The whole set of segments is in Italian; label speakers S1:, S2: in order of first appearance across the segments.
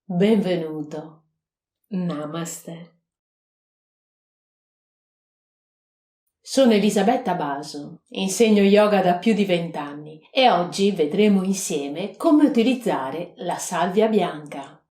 S1: Benvenuto. Namaste. Sono Elisabetta Baso, insegno yoga da più di 20 anni e oggi vedremo insieme come utilizzare la salvia bianca.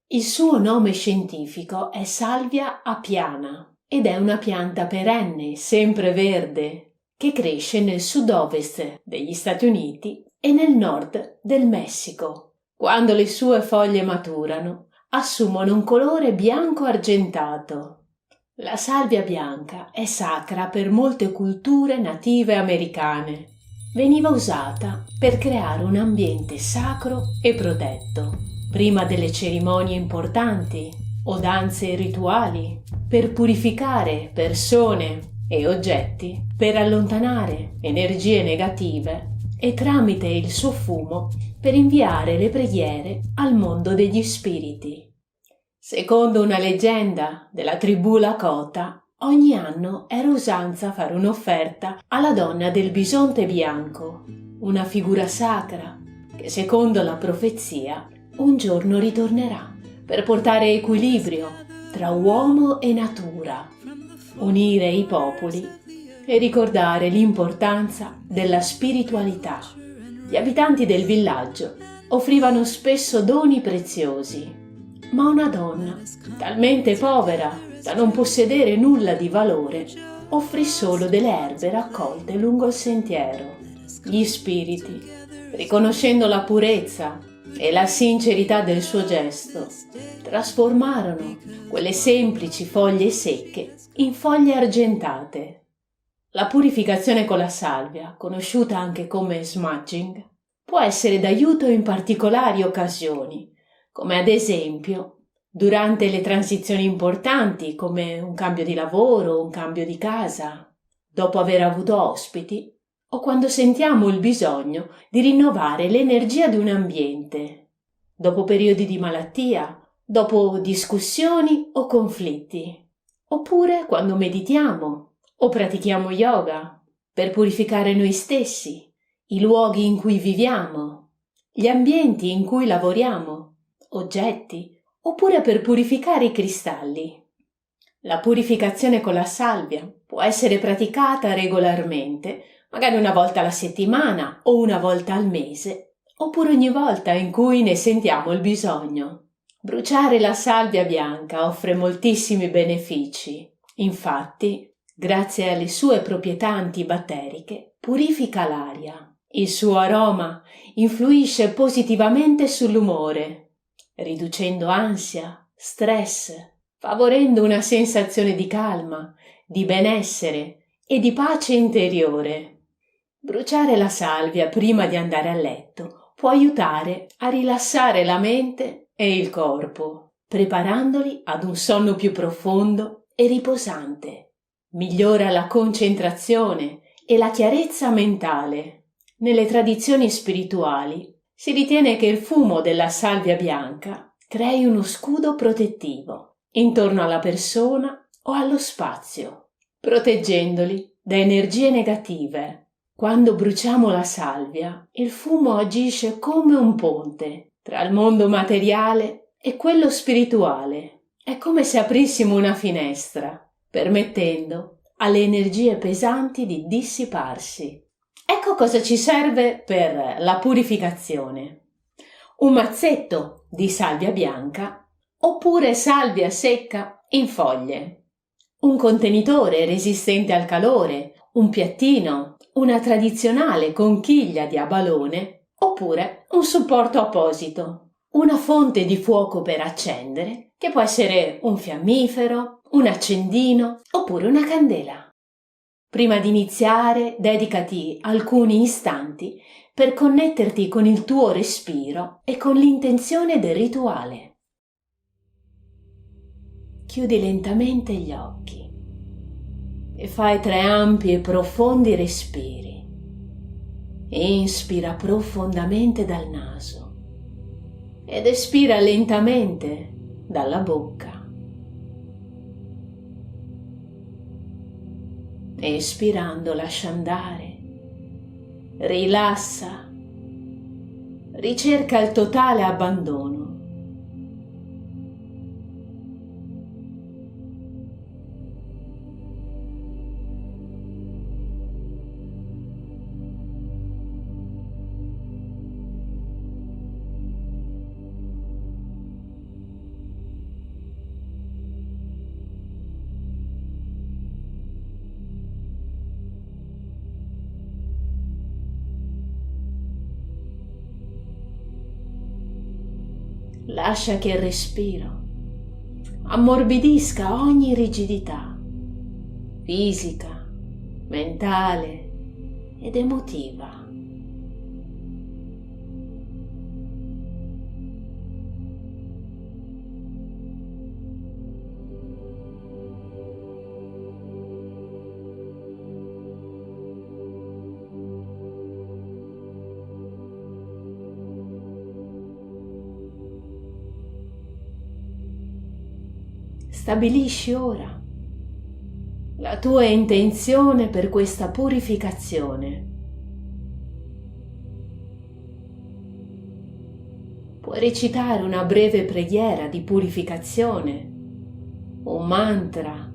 S1: Il suo nome scientifico è Salvia apiana ed è una pianta perenne, sempreverde, che cresce nel sud-ovest degli Stati Uniti e nel nord del Messico. Quando le sue foglie maturano, assumono un colore bianco argentato. La salvia bianca è sacra per molte culture native americane. Veniva usata per creare un ambiente sacro e protetto, prima delle cerimonie importanti o danze rituali, per purificare persone e oggetti, per allontanare energie negative e tramite il suo fumo per inviare le preghiere al mondo degli spiriti. Secondo una leggenda della tribù Lakota, ogni anno era usanza fare un'offerta alla donna del bisonte bianco, una figura sacra che secondo la profezia un giorno ritornerà per portare equilibrio tra uomo e natura, unire i popoli e ricordare l'importanza della spiritualità. Gli abitanti del villaggio offrivano spesso doni preziosi, ma una donna, talmente povera da non possedere nulla di valore, offrì solo delle erbe raccolte lungo il sentiero. Gli spiriti, riconoscendo la purezza e la sincerità del suo gesto, trasformarono quelle semplici foglie secche in foglie argentate. La purificazione con la salvia, conosciuta anche come smudging, può essere d'aiuto in particolari occasioni, come ad esempio durante le transizioni importanti come un cambio di lavoro o un cambio di casa, dopo aver avuto ospiti o quando sentiamo il bisogno di rinnovare l'energia di un ambiente, dopo periodi di malattia, dopo discussioni o conflitti, oppure quando meditiamo o pratichiamo yoga per purificare noi stessi, i luoghi in cui viviamo, gli ambienti in cui lavoriamo, oggetti, oppure per purificare i cristalli. La purificazione con la salvia può essere praticata regolarmente, magari una volta alla settimana o una volta al mese, oppure ogni volta in cui ne sentiamo il bisogno. Bruciare la salvia bianca offre moltissimi benefici. Infatti, grazie alle sue proprietà antibatteriche, purifica l'aria. Il suo aroma influisce positivamente sull'umore, riducendo ansia, stress, favorendo una sensazione di calma, di benessere e di pace interiore. Bruciare la salvia prima di andare a letto può aiutare a rilassare la mente e il corpo, preparandoli ad un sonno più profondo e riposante. Migliora la concentrazione e la chiarezza mentale. Nelle tradizioni spirituali si ritiene che il fumo della salvia bianca crei uno scudo protettivo intorno alla persona o allo spazio, proteggendoli da energie negative. Quando bruciamo la salvia, il fumo agisce come un ponte tra il mondo materiale e quello spirituale. È come se aprissimo una finestra, permettendo alle energie pesanti di dissiparsi. Ecco cosa ci serve per la purificazione. Un mazzetto di salvia bianca oppure salvia secca in foglie. Un contenitore resistente al calore, un piattino, una tradizionale conchiglia di abalone oppure un supporto apposito. Una fonte di fuoco per accendere, che può essere un fiammifero, un accendino oppure una candela. Prima di iniziare, dedicati alcuni istanti per connetterti con il tuo respiro e con l'intenzione del rituale. Chiudi lentamente gli occhi e fai 3 ampi e profondi respiri. Inspira profondamente dal naso ed espira lentamente dalla bocca. Espirando lascia andare, rilassa, ricerca il totale abbandono. Lascia che il respiro ammorbidisca ogni rigidità fisica, mentale ed emotiva. Stabilisci ora la tua intenzione per questa purificazione. Puoi recitare una breve preghiera di purificazione, un mantra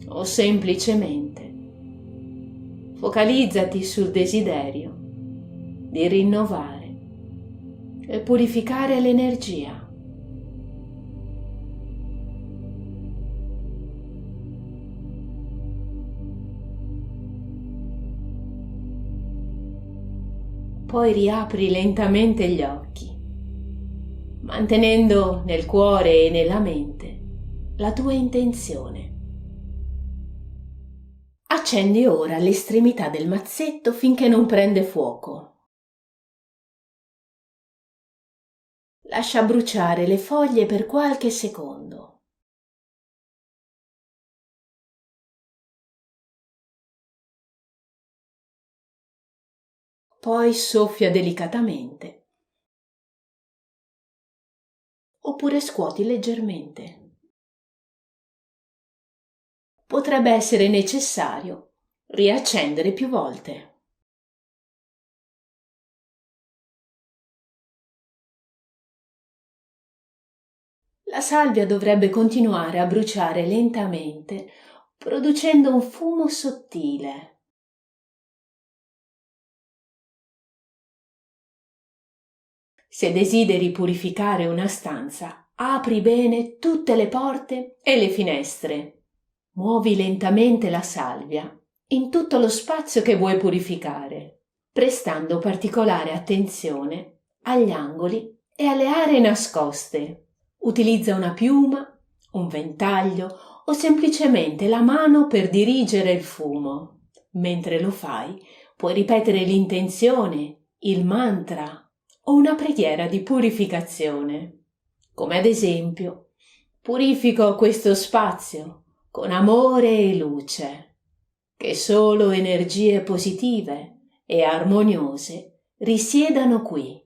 S1: o semplicemente focalizzati sul desiderio di rinnovare e purificare l'energia. Poi riapri lentamente gli occhi, mantenendo nel cuore e nella mente la tua intenzione. Accendi ora l'estremità del mazzetto finché non prende fuoco. Lascia bruciare le foglie per qualche secondo. Poi soffia delicatamente, oppure scuoti leggermente. Potrebbe essere necessario riaccendere più volte. La salvia dovrebbe continuare a bruciare lentamente, producendo un fumo sottile. Se desideri purificare una stanza, apri bene tutte le porte e le finestre. Muovi lentamente la salvia in tutto lo spazio che vuoi purificare, prestando particolare attenzione agli angoli e alle aree nascoste. Utilizza una piuma, un ventaglio o semplicemente la mano per dirigere il fumo. Mentre lo fai, puoi ripetere l'intenzione, il mantra o una preghiera di purificazione, come ad esempio: purifico questo spazio con amore e luce, che solo energie positive e armoniose risiedano qui.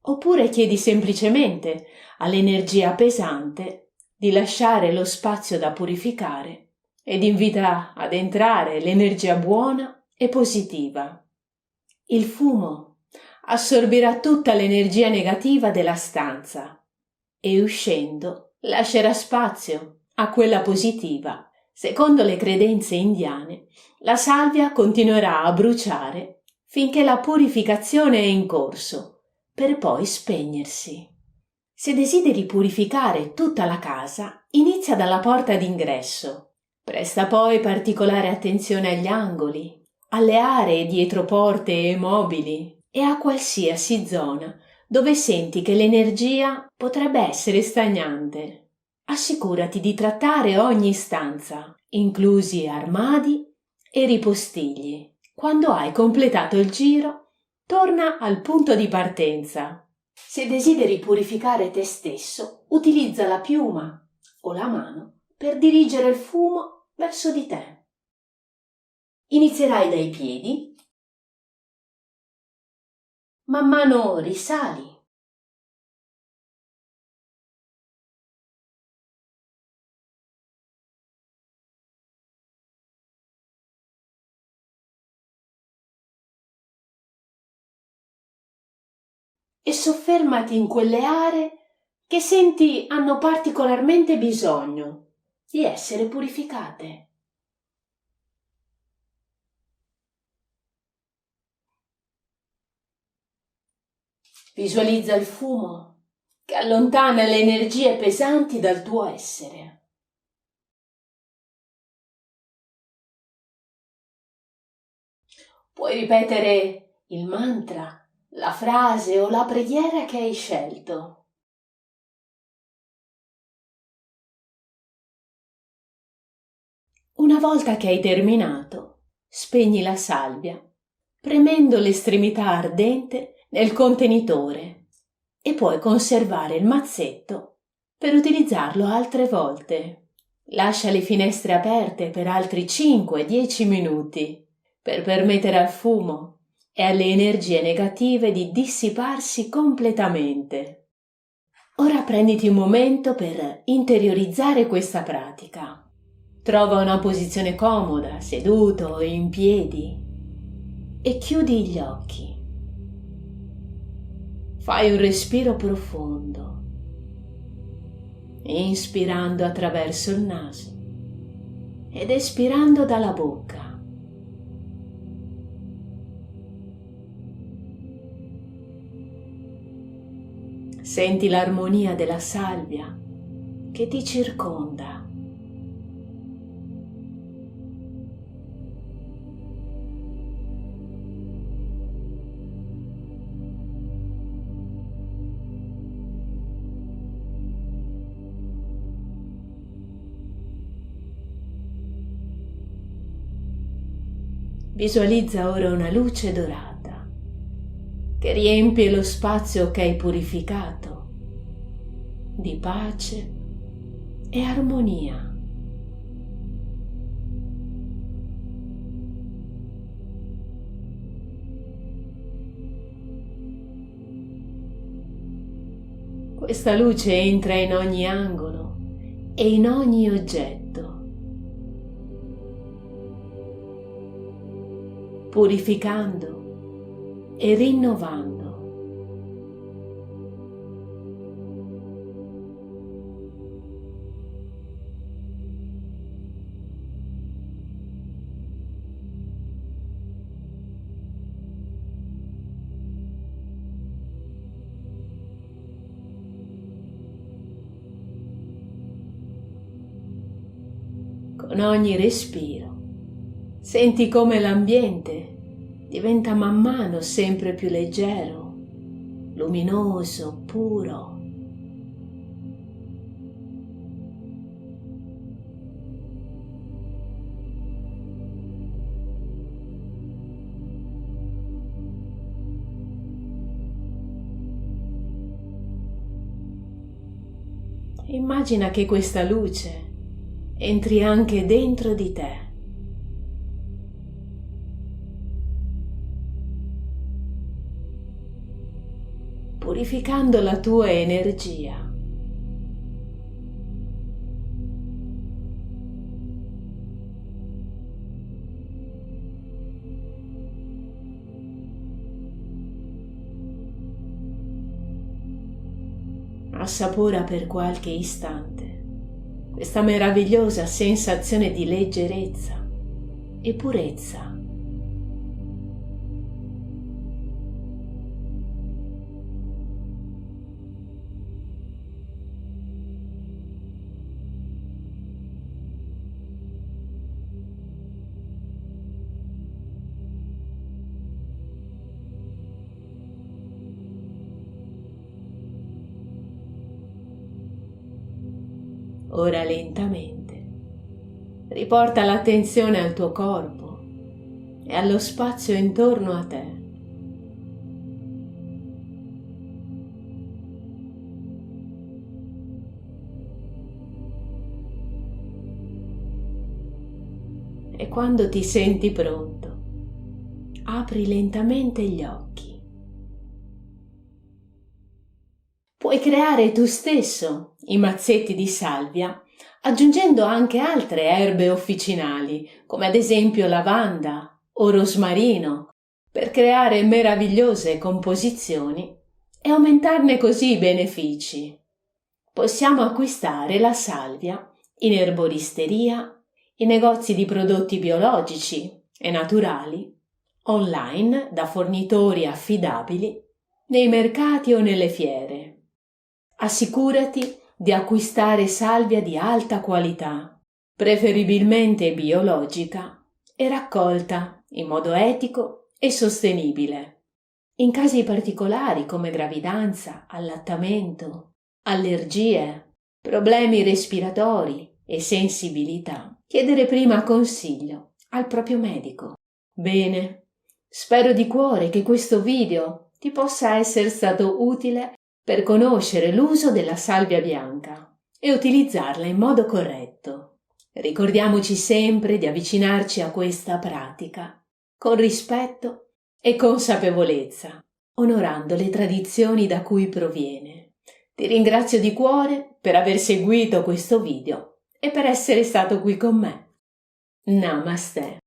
S1: Oppure chiedi semplicemente all'energia pesante di lasciare lo spazio da purificare ed invita ad entrare l'energia buona e positiva. Il fumo assorbirà tutta l'energia negativa della stanza e uscendo lascerà spazio a quella positiva. Secondo le credenze indiane, la salvia continuerà a bruciare finché la purificazione è in corso, per poi spegnersi. Se desideri purificare tutta la casa, inizia dalla porta d'ingresso. Presta poi particolare attenzione agli angoli, alle aree dietro porte e mobili e a qualsiasi zona dove senti che l'energia potrebbe essere stagnante. Assicurati di trattare ogni stanza, inclusi armadi e ripostigli. Quando hai completato il giro, torna al punto di partenza. Se desideri purificare te stesso, utilizza la piuma o la mano per dirigere il fumo verso di te. Inizierai dai piedi, man mano risali e soffermati in quelle aree che senti hanno particolarmente bisogno di essere purificate. Visualizza il fumo che allontana le energie pesanti dal tuo essere. Puoi ripetere il mantra, la frase o la preghiera che hai scelto. Una volta che hai terminato, spegni la salvia, premendo l'estremità ardente nel contenitore e puoi conservare il mazzetto per utilizzarlo altre volte. Lascia le finestre aperte per altri 5-10 minuti per permettere al fumo e alle energie negative di dissiparsi completamente. Ora prenditi un momento per interiorizzare questa pratica. Trova una posizione comoda, seduto o in piedi, e chiudi gli occhi. Fai un respiro profondo, inspirando attraverso il naso ed espirando dalla bocca. Senti l'armonia della salvia che ti circonda. Visualizza ora una luce dorata che riempie lo spazio che hai purificato di pace e armonia. Questa luce entra in ogni angolo e in ogni oggetto, purificando e rinnovando. Con ogni respiro senti come l'ambiente diventa man mano sempre più leggero, luminoso, puro. Immagina che questa luce entri anche dentro di te. Purificando la tua energia. Assapora per qualche istante questa meravigliosa sensazione di leggerezza e purezza. Ora lentamente riporta l'attenzione al tuo corpo e allo spazio intorno a te. E quando ti senti pronto, apri lentamente gli occhi. Puoi creare tu stesso i mazzetti di salvia aggiungendo anche altre erbe officinali, come ad esempio lavanda o rosmarino, per creare meravigliose composizioni e aumentarne così i benefici. Possiamo acquistare la salvia in erboristeria, in negozi di prodotti biologici e naturali, online da fornitori affidabili, nei mercati o nelle fiere. Assicurati di acquistare salvia di alta qualità, preferibilmente biologica e raccolta in modo etico e sostenibile. In casi particolari come gravidanza, allattamento, allergie, problemi respiratori e sensibilità, chiedere prima consiglio al proprio medico. Bene, spero di cuore che questo video ti possa essere stato utile per conoscere l'uso della salvia bianca e utilizzarla in modo corretto. Ricordiamoci sempre di avvicinarci a questa pratica con rispetto e consapevolezza, onorando le tradizioni da cui proviene. Ti ringrazio di cuore per aver seguito questo video e per essere stato qui con me. Namaste.